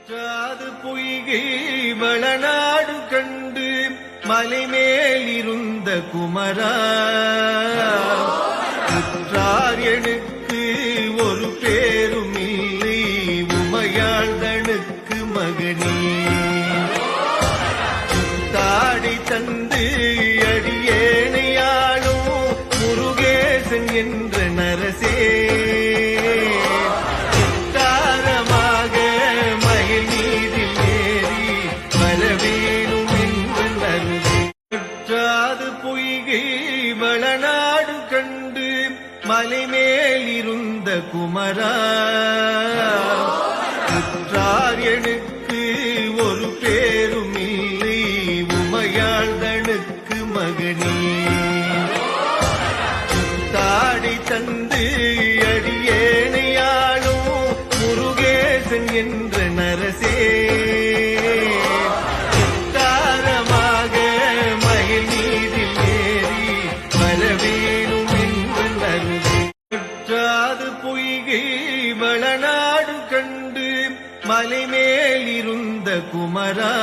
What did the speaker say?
வற்றாது பொய்கை வளநாடு கண்டு மலைமேல் இருந்த குமரா உற்றார் எனக்கு ஒரு பேரும் இல்லை உமையாழ்தனுக்கு மகனே தாடி தந்து அடியேனையாளும் முருகேசன் என்ற நரசே பொய்கை வளநாடு கண்டு மலைமேல் இருந்த குமரா உற்றார் எனக்கு ஒரு பேரும் இல்லை உமையாழ்தனுக்கு மகனே தாடி தந்து அடியேனையாளும் முருகேசன் என்ற நரசே பொய்கை வளநாடு கண்டு மலைமேல் இருந்த குமரா